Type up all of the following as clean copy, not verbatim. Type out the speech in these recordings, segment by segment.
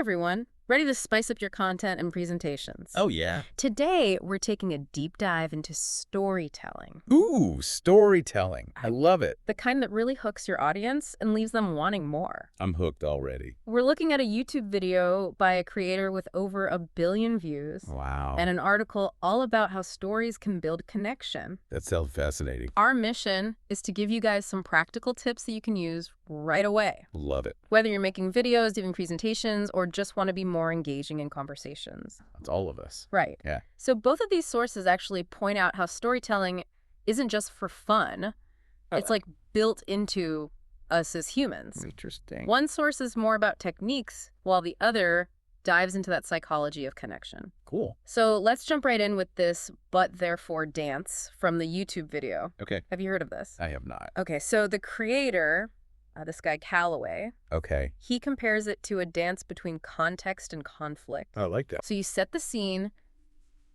everyone. Ready to spice up your content and presentations? Oh, yeah. Today, we're taking a deep dive into storytelling. Ooh, storytelling. I love it. The kind that really hooks your audience and leaves them wanting more. I'm hooked already. We're looking at a YouTube video by a creator with over 1 billion views. Wow. And an article all about how stories can build connection. That sounds fascinating. Our mission is to give you guys some practical tips that you can use right away. Love it. Whether you're making videos, doing presentations, or just want to be more engaging in conversations. That's all of us. Right. Yeah. So both of these sources actually point out how storytelling isn't just for fun. It's like built into us as humans. Interesting. One source is more about techniques, while the other dives into that psychology of connection. Cool. So let's jump right in with this but therefore dance from the YouTube video. Okay. Have you heard of this? I have not. Okay, so the creator, this guy Calloway, Okay. he compares it to a dance between context and conflict. I like that. So you set the scene,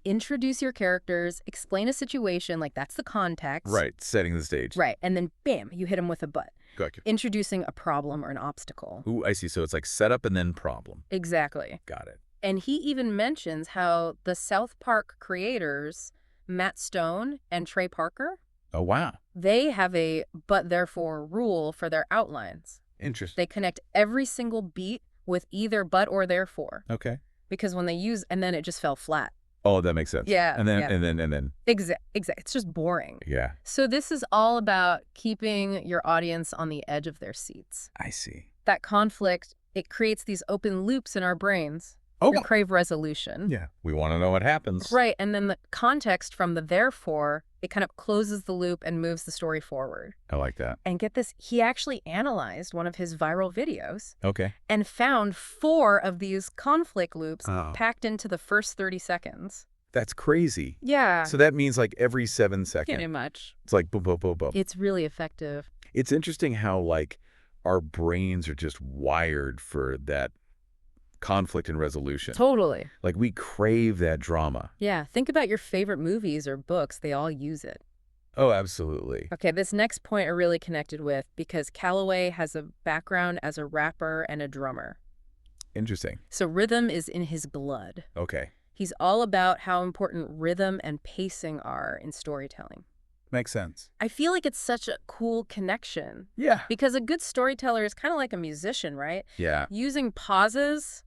introduce your characters, explain a situation, like that's the context. Right. Setting the stage. Right, and then bam, you hit him with a but. Gotcha. Introducing a problem or an obstacle. Ooh, I see. So it's like setup and then problem. Exactly. Got it. And he even mentions how the South Park creators, Matt Stone and Trey Parker, Oh, wow. they have a but therefore rule for their outlines. Interesting. They connect every single beat with either but or therefore. Okay. Because when they use, and then it just fell flat. Oh, that makes sense. Yeah, And then, yeah. and then. Exact. It's just boring. Yeah. So this is all about keeping your audience on the edge of their seats. I see. That conflict, it creates these open loops in our brains. Oh, We crave resolution. yeah. We want to know what happens. Right, and then the context from the therefore, it kind of closes the loop and moves the story forward. I like that. And get this, he actually analyzed one of his viral videos Okay. and found 4 of these conflict loops Oh. packed into the first 30 seconds. That's crazy. Yeah. So that means like every 7 seconds. Pretty much. It's like boom, boom, boom, boom. It's really effective. It's interesting how like our brains are just wired for that conflict and resolution. Totally. Like we crave that drama. Yeah, think about your favorite movies or books. They all use it. Oh, absolutely. Okay, this next point I really connected with because Calloway has a background as a rapper and a drummer. Interesting. So rhythm is in his blood. Okay. He's all about how important rhythm and pacing are in storytelling. Makes sense. I feel like it's such a cool connection Yeah. because a good storyteller is kind of like a musician, right? Yeah. Using pauses,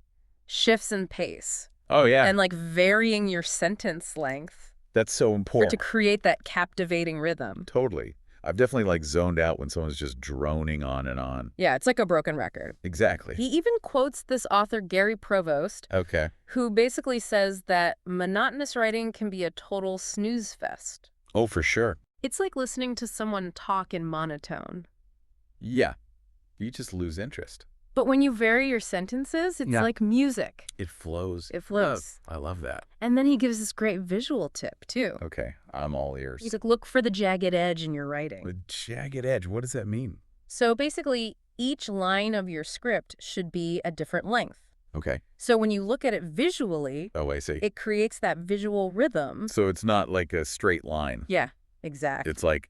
shifts in pace, Oh, yeah. and like varying your sentence length That's so for important. to create that captivating rhythm. Totally. I've definitely like zoned out when someone's just droning on and on. Yeah, it's like a broken record. Exactly. He even quotes this author, Gary Provost, Okay. who basically says that monotonous writing can be a total snooze fest. Oh, for sure. It's like listening to someone talk in monotone. Yeah. You just lose interest. But when you vary your sentences, it's Yeah. like music. It flows. It flows. I love that. And then he gives this great visual tip, too. Okay. I'm all ears. He's like, look for the jagged edge in your writing. The jagged edge. What does that mean? So basically, each line of your script should be a different length. Okay. So when you look at it visually, Oh, I see. it creates that visual rhythm. So it's not like a straight line. Yeah, exactly. It's like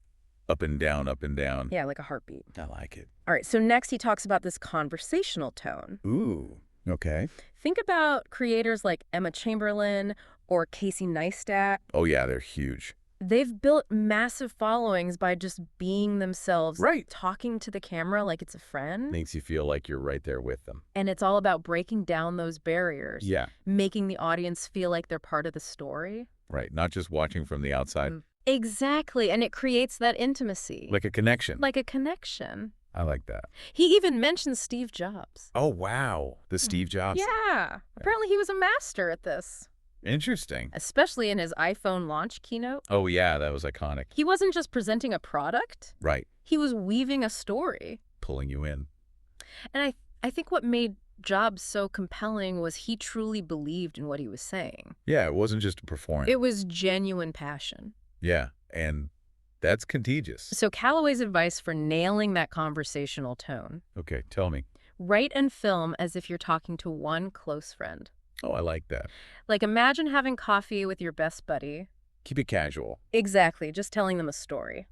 up and down, up and down. Yeah, like a heartbeat. I like it. All right, so next he talks about this conversational tone. Ooh. Okay. Think about creators like Emma Chamberlain or Casey Neistat. Oh, yeah, they're huge. They've built massive followings by just being themselves, Right. talking to the camera like it's a friend. Makes you feel like you're right there with them. And it's all about breaking down those barriers, Yeah. making the audience feel like they're part of the story. Right. Not just watching from the outside. Exactly, and it creates that intimacy. Like a connection. Like a connection. I like that. He even mentions Steve Jobs. Oh, wow. The Steve Jobs. Yeah. Apparently he was a master at this, Interesting. especially in his iPhone launch keynote. Oh, yeah, that was iconic. He wasn't just presenting a product, Right. he was weaving a story. Pulling you in. And I think what made Jobs so compelling was he truly believed in what he was saying. Yeah, it wasn't just a performance. It was genuine passion. Yeah, and that's contagious. So Calloway's advice for nailing that conversational tone: Okay, tell me. write and film as if you're talking to one close friend. Oh, I like that. Like imagine having coffee with your best buddy. Keep it casual. Exactly, just telling them a story.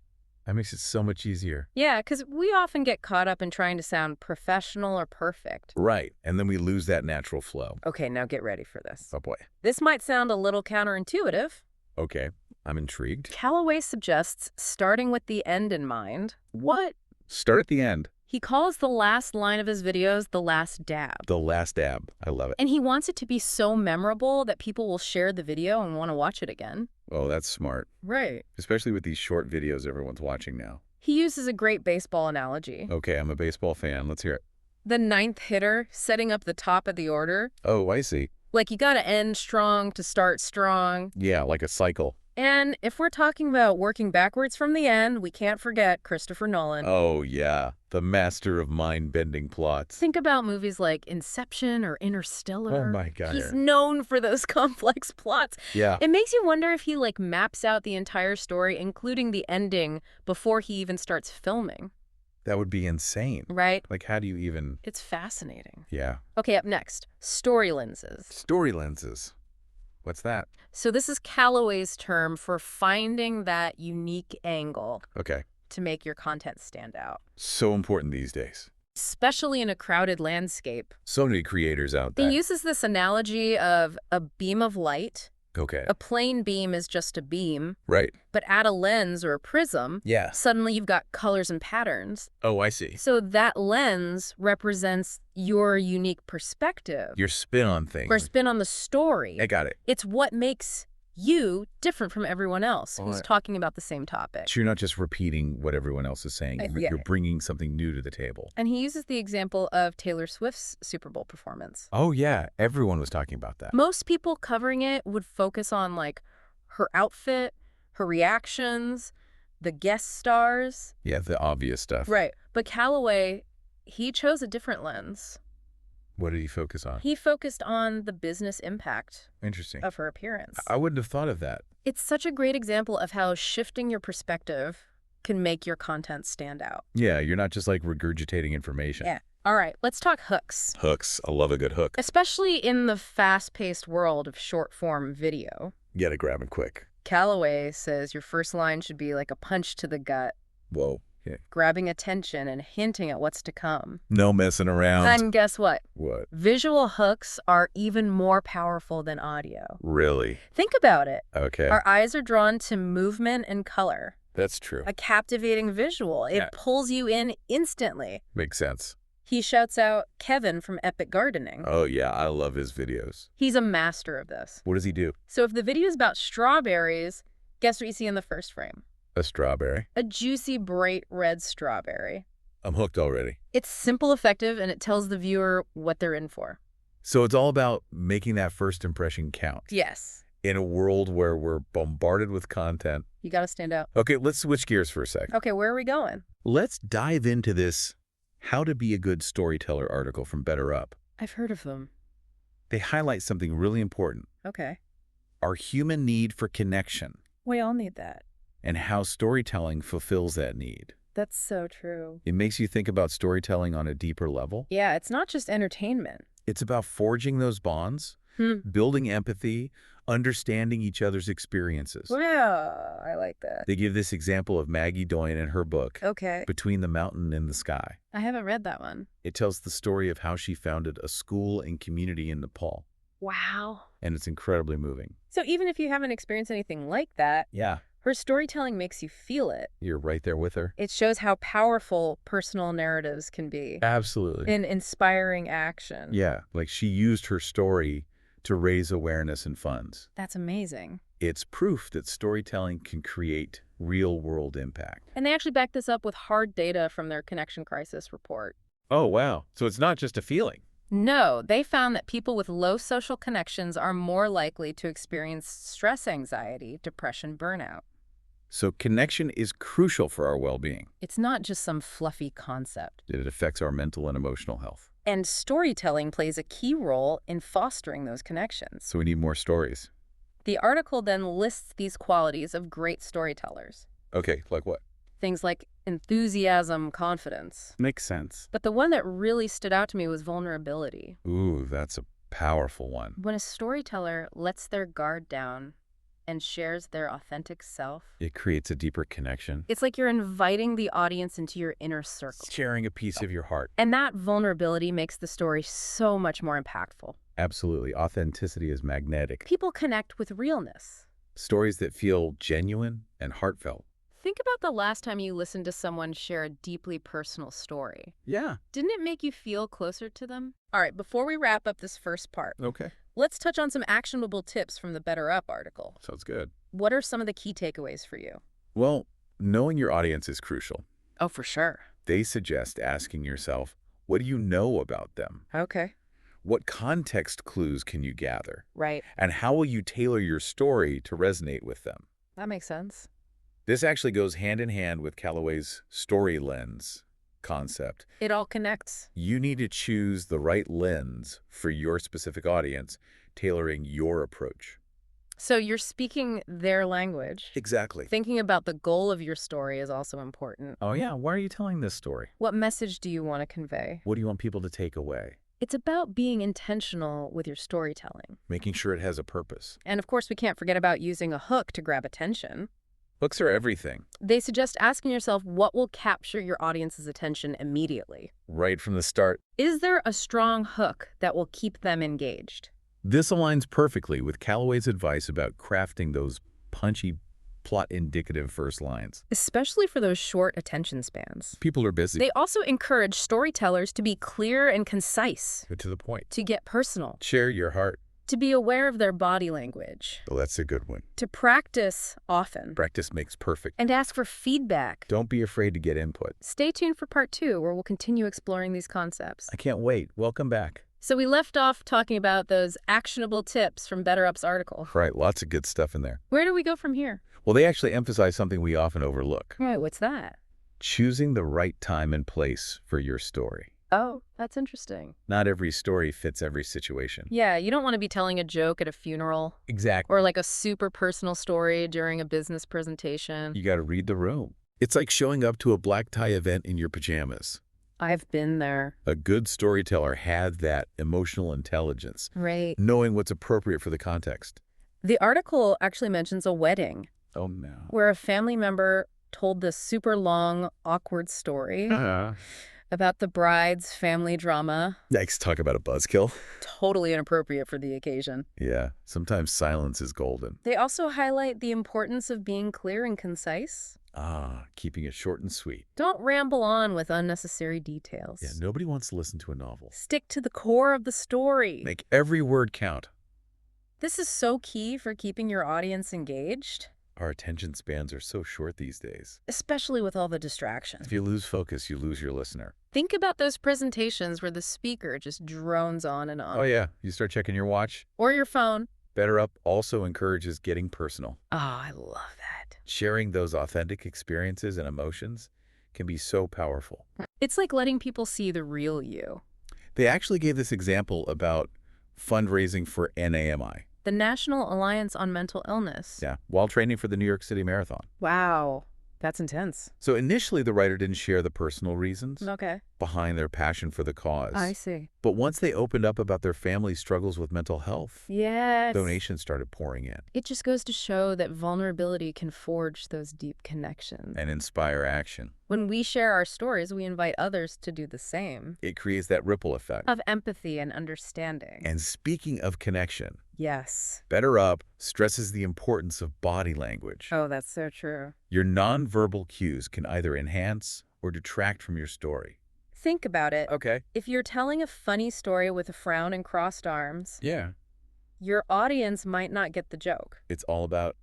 That makes it so much easier. Yeah, because we often get caught up in trying to sound professional or perfect. Right. And then we lose that natural flow. Okay, now get ready for this. Oh, boy. This might sound a little counterintuitive. Okay. I'm intrigued. Calloway suggests starting with the end in mind. What? Start at the end. He calls the last line of his videos the last dab. The last dab. I love it. And he wants it to be so memorable that people will share the video and want to watch it again. Oh, that's smart. Right. Especially with these short videos everyone's watching now. He uses a great baseball analogy. Okay, I'm a baseball fan. Let's hear it. The ninth hitter setting up the top of the order. Oh, I see. Like, you gotta end strong to start strong. Yeah, like a cycle. And if we're talking about working backwards from the end, we can't forget Christopher Nolan. Oh, yeah. The master of mind-bending plots. Think about movies like Inception or Interstellar. Oh, my God. He's known for those complex plots. Yeah. It makes you wonder if he, like, maps out the entire story, including the ending, before he even starts filming. That would be insane. Right? Like, how do you even... It's fascinating. Yeah. Okay, up next, story lenses. Story lenses. What's that? So this is Calloway's term for finding that unique angle Okay. to make your content stand out, So important these days. especially in a crowded landscape. So many creators out He there. uses this analogy of a beam of light. Okay. A plain beam is just a beam, Right. but add a lens or a prism, Yeah. suddenly you've got colors and patterns. Oh, I see. So that lens represents your unique perspective Your spin on things. or spin on the story. I got it. It's what makes you different from everyone else who's Right. talking about the same topic. So you're not just repeating what everyone else is saying. Yeah. You're bringing something new to the table. And he uses the example of Taylor Swift's Super Bowl performance. Oh, yeah. Everyone was talking about that. Most people covering it would focus on, like, her outfit, her reactions, the guest stars. Yeah, the obvious stuff. Right. But Calloway, he chose a different lens. What did he focus on? He focused on the business impact Interesting. of her appearance. I wouldn't have thought of that. It's such a great example of how shifting your perspective can make your content stand out. Yeah, you're not just like regurgitating information. Yeah. All right, let's talk hooks. Hooks. I love a good hook. Especially in the fast-paced world of short-form video. You gotta grab it quick. Calloway says your first line should be like a punch to the gut, Whoa. Yeah. grabbing attention and hinting at what's to come. No messing around. And guess what? What? Visual hooks are even more powerful than audio. Really? Think about it. Okay. Our eyes are drawn to movement and color. That's true. A captivating visual. It Yeah. pulls you in instantly. Makes sense. He shouts out Kevin from Epic Gardening. Oh, yeah. I love his videos. He's a master of this. What does he do? So if the video is about strawberries, guess what you see in the first frame? A strawberry. A juicy, bright red strawberry. I'm hooked already. It's simple, effective, and it tells the viewer what they're in for. So it's all about making that first impression count. Yes. In a world where we're bombarded with content. You got to stand out. Okay, let's switch gears for a sec. Okay, where are we going? Let's dive into this How to Be a Good Storyteller article from Better Up. I've heard of them. They highlight something really important. Okay. Our human need for connection We all need that. and how storytelling fulfills that need. That's so true. It makes you think about storytelling on a deeper level. Yeah, it's not just entertainment. It's about forging those bonds, building empathy, understanding each other's experiences. Yeah, I like that. They give this example of Maggie Doyen in her book, Okay. Between the Mountain and the Sky. I haven't read that one. It tells the story of how she founded a school and community in Nepal, Wow. and it's incredibly moving. So even if you haven't experienced anything like that, Yeah, her storytelling makes you feel it. you're right there with her. It shows how powerful personal narratives can be Absolutely. in inspiring action. Yeah, like she used her story to raise awareness and funds. That's amazing. It's proof that storytelling can create real-world impact. And they actually back this up with hard data from their connection crisis report. Oh, wow. So it's not just a feeling. No, they found that people with low social connections are more likely to experience stress anxiety, depression, burnout. So connection is crucial for our well-being. It's not just some fluffy concept. It affects our mental and emotional health. And storytelling plays a key role in fostering those connections. So we need more stories. The article then lists these qualities of great storytellers. Okay, like what? Things like enthusiasm, confidence. Makes sense. But the one that really stood out to me was vulnerability. Ooh, that's a powerful one. When a storyteller lets their guard down and shares their authentic self, It creates a deeper connection. it's like you're inviting the audience into your inner circle. Sharing a piece of your heart. And that vulnerability makes the story so much more impactful. Absolutely. Authenticity is magnetic. People connect with realness. Stories that feel genuine and heartfelt. Think about the last time you listened to someone share a deeply personal story. Yeah. Didn't it make you feel closer to them? All right, before we wrap up this first part, Okay. let's touch on some actionable tips from the Better Up article. Sounds good. What are some of the key takeaways for you? Well, knowing your audience is crucial. Oh, for sure. They suggest asking yourself, what do you know about them? Okay. What context clues can you gather? Right. And how will you tailor your story to resonate with them? That makes sense. This actually goes hand in hand with Calloway's story lens concept. It all connects. You need to choose the right lens for your specific audience, tailoring your approach. So you're speaking their language. Exactly. Thinking about the goal of your story is also important. Oh yeah, why are you telling this story? What message do you want to convey? What do you want people to take away? It's about being intentional with your storytelling. Making sure it has a purpose. And of course, we can't forget about using a hook to grab attention. Hooks are everything. They suggest asking yourself what will capture your audience's attention immediately. Right from the start. Is there a strong hook that will keep them engaged? This aligns perfectly with Calloway's advice about crafting those punchy, plot-indicative first lines. Especially for those short attention spans. People are busy. They also encourage storytellers to be clear and concise, To the point. to get personal, Share your heart. to be aware of their body language, Well, that's a good one. to practice often, Practice makes perfect. and ask for feedback. Don't be afraid to get input. Stay tuned for part 2, where we'll continue exploring these concepts. I can't wait. Welcome back. So we left off talking about those actionable tips from Better Up's article. Right, lots of good stuff in there. Where do we go from here? Well, they actually emphasize something we often overlook. Right, what's that? Choosing the right time and place for your story. Oh, that's interesting. Not every story fits every situation. Yeah, you don't want to be telling a joke at a funeral Exactly. or like a super personal story during a business presentation. You got to read the room. It's like showing up to a black tie event in your pajamas. I've been there. A good storyteller had that emotional intelligence, Right. knowing what's appropriate for the context. The article actually mentions a wedding Oh, no. where a family member told this super long, awkward story about the bride's family drama. Yikes, talk about a buzzkill. Totally inappropriate for the occasion. Yeah, sometimes silence is golden. They also highlight the importance of being clear and concise. Keeping it short and sweet. Don't ramble on with unnecessary details. Yeah, nobody wants to listen to a novel. Stick to the core of the story. Make every word count. This is so key for keeping your audience engaged, Our attention spans are so short these days. especially with all the distractions. If you lose focus, you lose your listener. Think about those presentations where the speaker just drones on and on. Oh yeah, you start checking your watch. Or your phone. Better Up also encourages getting personal. Oh, I love that. Sharing those authentic experiences and emotions can be so powerful. It's like letting people see the real you. They actually gave this example about fundraising for NAMI. The National Alliance on Mental Illness. Yeah, while training for the New York City Marathon. Wow, that's intense. So initially, the writer didn't share the personal reasons Okay. behind their passion for the cause. I see. But once they opened up about their family's struggles with mental health, Yes. donations started pouring in It just goes to show that vulnerability can forge those deep connections. and inspire action. When we share our stories, we invite others to do the same. It creates that ripple effect. Of empathy and understanding. And speaking of connection, Yes. Better Up stresses the importance of body language. Oh, that's so true. Your nonverbal cues can either enhance or detract from your story. Think about it. Okay. If you're telling a funny story with a frown and crossed arms, Yeah. your audience might not get the joke. It's all about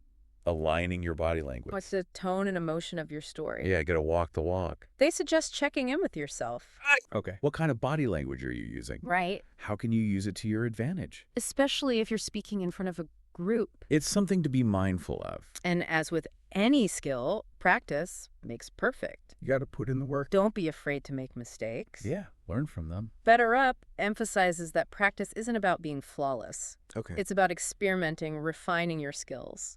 aligning your body language. What's the tone and emotion of your story? Yeah, you gotta walk the walk. They suggest checking in with yourself. Okay. What kind of body language are you using? Right. How can you use it to your advantage? Especially if you're speaking in front of a group. It's something to be mindful of. And as with any skill, practice makes perfect. You gotta put in the work. Don't be afraid to make mistakes. Yeah, learn from them. Better Up emphasizes that practice isn't about being flawless. Okay. It's about experimenting, refining your skills.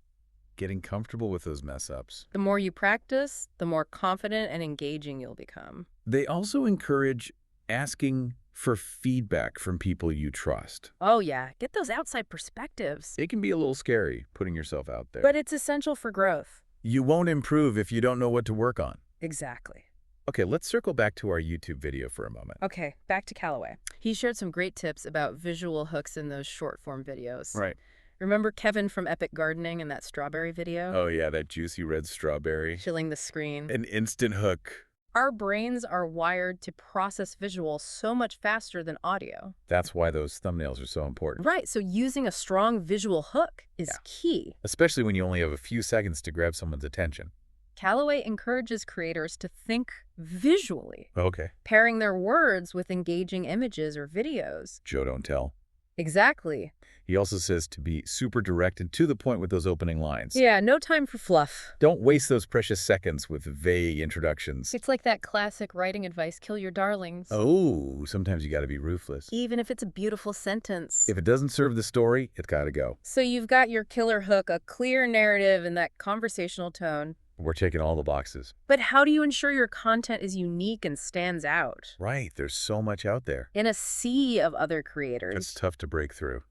Getting comfortable with those mess-ups. The more you practice, the more confident and engaging you'll become. They also encourage asking for feedback from people you trust. Oh, yeah. Get those outside perspectives. It can be a little scary putting yourself out there. But it's essential for growth. You won't improve if you don't know what to work on. Exactly. Okay, let's circle back to our YouTube video for a moment. Okay, back to Calloway. He shared some great tips about visual hooks in those short-form videos. Right. Remember Kevin from Epic Gardening and that strawberry video? Oh, yeah, that juicy red strawberry. Chilling the screen. An instant hook. Our brains are wired to process visual so much faster than audio. That's why those thumbnails are so important. Right, so using a strong visual hook is key. Especially when you only have a few seconds to grab someone's attention. Calloway encourages creators to think visually, Okay. pairing their words with engaging images or videos. Joe don't tell. Exactly. He also says to be super direct and to the point with those opening lines. Yeah, no time for fluff. Don't waste those precious seconds with vague introductions. It's like that classic writing advice, kill your darlings. Oh, sometimes you gotta be ruthless. Even if it's a beautiful sentence. If it doesn't serve the story, it's gotta go. So you've got your killer hook, a clear narrative and that conversational tone. We're checking all the boxes. But how do you ensure your content is unique and stands out? Right, there's so much out there. In a sea of other creators. It's tough to break through.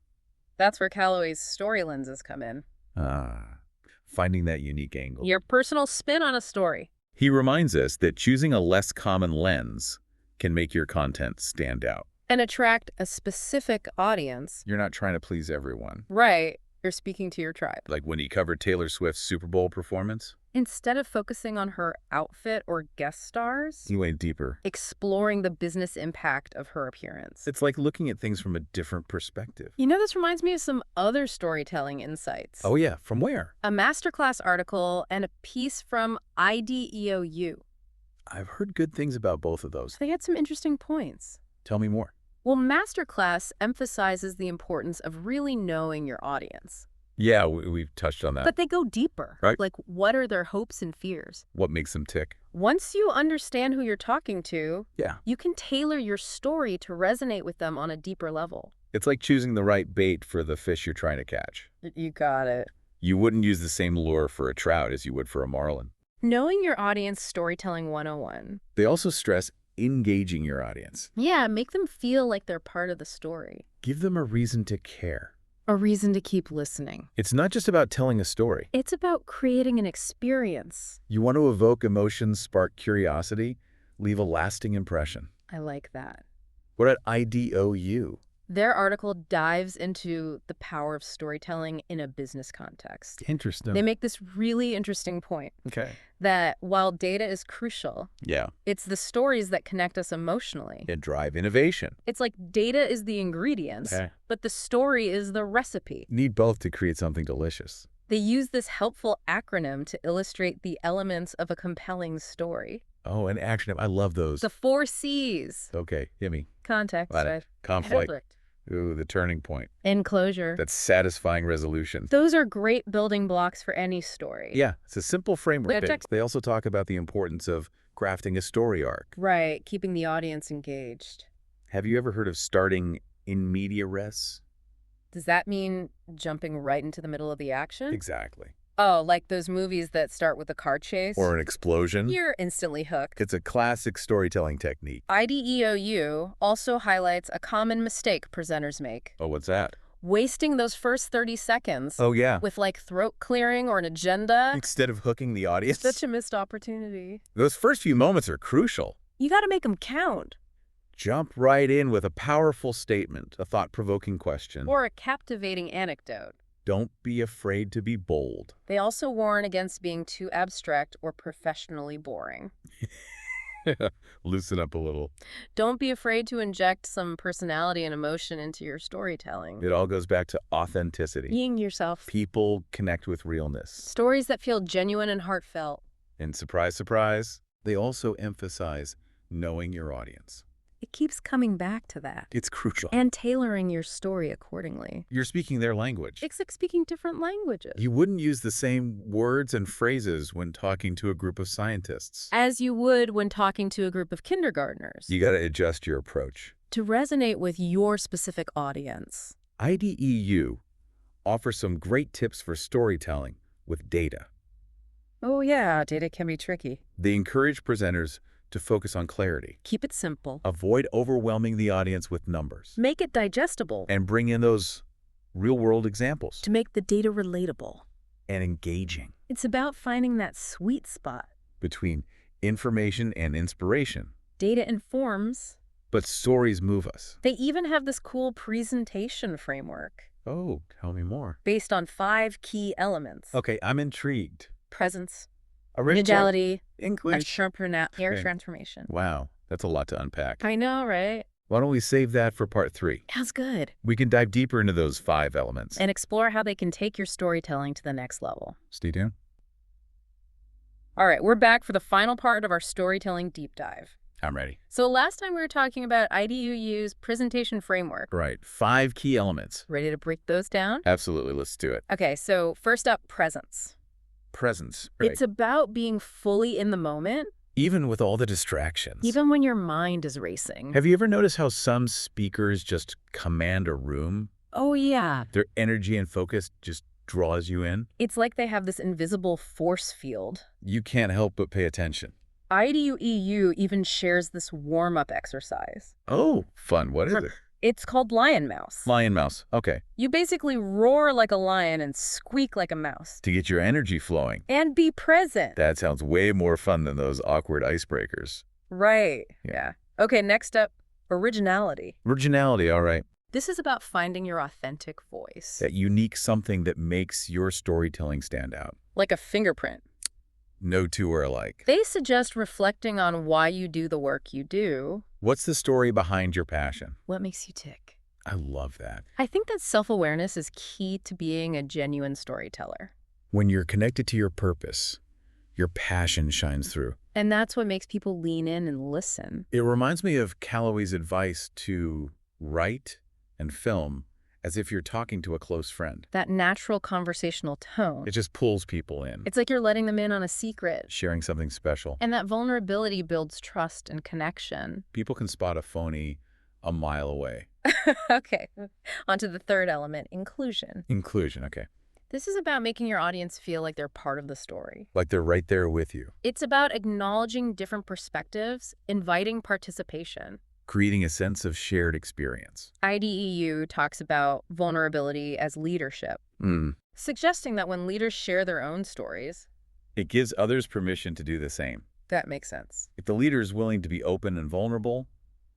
That's where Calloway's story lenses come in. Finding that unique angle. Your personal spin on a story. He reminds us that choosing a less common lens can make your content stand out. And attract a specific audience. You're not trying to please everyone. Right. You're speaking to your tribe. Like when he covered Taylor Swift's Super Bowl performance. Instead of focusing on her outfit or guest stars, He went deeper. exploring the business impact of her appearance. It's like looking at things from a different perspective. You know, this reminds me of some other storytelling insights. Oh yeah, from where? A masterclass article and a piece from IDEOU. I've heard good things about both of those. They had some interesting points. Tell me more. Well, masterclass emphasizes the importance of really knowing your audience. Yeah, we've touched on that. But they go deeper. Right. Like, what are their hopes and fears? What makes them tick? Once you understand who you're talking to, Yeah. you can tailor your story to resonate with them on a deeper level. It's like choosing the right bait for the fish you're trying to catch. You got it. You wouldn't use the same lure for a trout as you would for a marlin. Knowing your audience, storytelling 101. They also stress engaging your audience. Yeah, make them feel like they're part of the story. Give them a reason to care. A reason to keep listening. It's not just about telling a story. It's about creating an experience. You want to evoke emotions, spark curiosity, leave a lasting impression. I like that. What at IDOU? Their article dives into the power of storytelling in a business context. Interesting. They make this really interesting point Okay. that while data is crucial, Yeah. it's the stories that connect us emotionally. And drive innovation. It's like data is the ingredients, Okay. but the story is the recipe. Need both to create something delicious. They use this helpful acronym to illustrate the elements of a compelling story. Oh, and action. I love those. The 4 C's. Okay, hit me. Context, Got it. right? Conflict. Conflict. Ooh, the turning point. Enclosure. That satisfying resolution. Those are great building blocks for any story. Yeah, it's a simple framework. Yeah, check. They also talk about the importance of crafting a story arc. Right, keeping the audience engaged. Have you ever heard of starting in media res? Does that mean jumping right into the middle of the action? Exactly. Oh, like those movies that start with a car chase? Or an explosion. You're instantly hooked. It's a classic storytelling technique. IDEOU also highlights a common mistake presenters make. Oh, what's that? Wasting those first 30 seconds Oh, yeah. with like throat clearing or an agenda. Instead of hooking the audience. Such a missed opportunity. Those first few moments are crucial. You got to make them count. Jump right in with a powerful statement, a thought-provoking question. Or a captivating anecdote. Don't be afraid to be bold. They also warn against being too abstract or professionally boring. Loosen up a little. Don't be afraid to inject some personality and emotion into your storytelling. It all goes back to authenticity. Being yourself. People connect with realness. Stories that feel genuine and heartfelt. And surprise, surprise, they also emphasize knowing your audience. It keeps coming back to that. It's crucial. And tailoring your story accordingly. You're speaking their language. It's like speaking different languages. You wouldn't use the same words and phrases when talking to a group of scientists. As you would when talking to a group of kindergartners. You got to adjust your approach. To resonate with your specific audience. IDEU offers some great tips for storytelling with data. Oh yeah, data can be tricky. They encourage presenters to focus on clarity. Keep it simple. Avoid overwhelming the audience with numbers. Make it digestible. And bring in those real-world examples. To make the data relatable. And engaging. It's about finding that sweet spot. Between information and inspiration. Data informs. But stories move us. They even have this cool presentation framework. Oh, tell me more. Based on 5 key elements. Okay, I'm intrigued. Presence. Original. Originality. English. Air transformation. Wow, that's a lot to unpack. I know, right? Why don't we save that for part 3? That's good. We can dive deeper into those 5 elements. And explore how they can take your storytelling to the next level. Stay tuned. All right, we're back for the final part of our storytelling deep dive. I'm ready. So last time we were talking about IDUU's presentation framework. Right, 5 key elements. Ready to break those down? Absolutely, let's do it. Okay, so first up, presence. Presence. Right. It's about being fully in the moment. Even with all the distractions. Even when your mind is racing. Have you ever noticed how some speakers just command a room? Oh, yeah. Their energy and focus just draws you in? It's like they have this invisible force field. You can't help but pay attention. IDUEU even shares this warm-up exercise. Oh, fun. What is it? It's called lion mouse. Lion mouse. Okay. You basically roar like a lion and squeak like a mouse. To get your energy flowing. And be present. That sounds way more fun than those awkward icebreakers. Right. Yeah. Yeah. Okay, next up, originality. Originality, all right. This is about finding your authentic voice. That unique something that makes your storytelling stand out. Like a fingerprint. No two are alike. They suggest reflecting on why you do the work you do. What's the story behind your passion? What makes you tick? I love that. I think that self-awareness is key to being a genuine storyteller. When you're connected to your purpose, your passion shines through. And that's what makes people lean in and listen. It reminds me of Calloway's advice to write and film as if you're talking to a close friend. That natural conversational tone. It just pulls people in. It's like you're letting them in on a secret. Sharing something special. And that vulnerability builds trust and connection. People can spot a phony a mile away. Okay, on to the third element, inclusion. Inclusion, okay. This is about making your audience feel like they're part of the story. Like they're right there with you. It's about acknowledging different perspectives, inviting participation. Creating a sense of shared experience. IDEU talks about vulnerability as leadership, suggesting that when leaders share their own stories, it gives others permission to do the same. That makes sense. If the leader is willing to be open and vulnerable,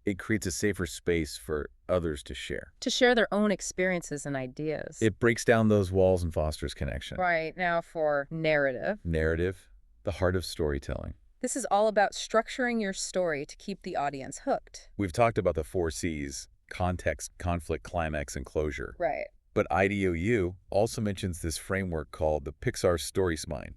it creates a safer space for others to share. To share their own experiences and ideas. It breaks down those walls and fosters connection. Right, now for narrative. Narrative, the heart of storytelling. This is all about structuring your story to keep the audience hooked. We've talked about the 4 C's: context, conflict, climax, and closure. Right. But IDOU also mentions this framework called the Pixar Story Spine.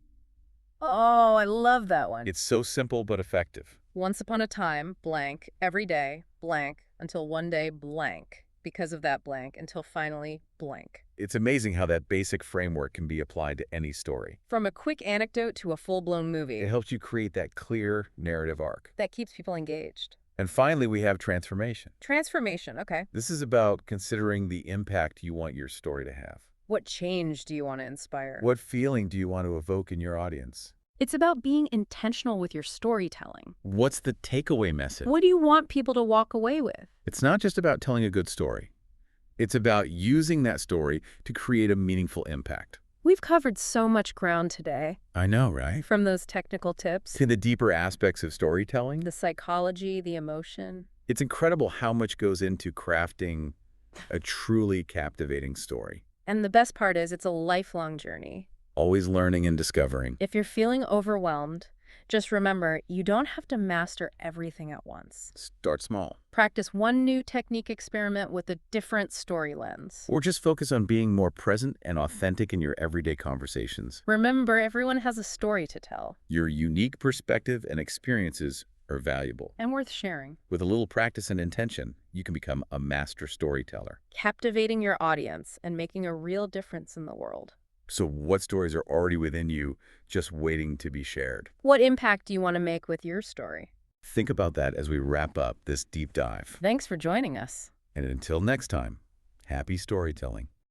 Oh, I love that one. It's so simple but effective. Once upon a time, blank, every day, blank, until one day, blank, because of that blank, until finally, blank. It's amazing how that basic framework can be applied to any story. From a quick anecdote to a full-blown movie. It helps you create that clear narrative arc. That keeps people engaged. And finally, we have transformation. Transformation, okay. This is about considering the impact you want your story to have. What change do you want to inspire? What feeling do you want to evoke in your audience? It's about being intentional with your storytelling. What's the takeaway message? What do you want people to walk away with? It's not just about telling a good story. It's about using that story to create a meaningful impact. We've covered so much ground today. I know, right? From those technical tips To the deeper aspects of storytelling. the psychology, the emotion. It's incredible how much goes into crafting a truly captivating story. And the best part is it's a lifelong journey. Always learning and discovering. If you're feeling overwhelmed, just remember, you don't have to master everything at once. Start small. Practice one new technique experiment with a different story lens. Or just focus on being more present and authentic in your everyday conversations. Remember, everyone has a story to tell. Your unique perspective and experiences are valuable. And worth sharing. With a little practice and intention, you can become a master storyteller. Captivating your audience and making a real difference in the world. So what stories are already within you, just waiting to be shared? What impact do you want to make with your story? Think about that as we wrap up this deep dive. Thanks for joining us. And until next time, happy storytelling.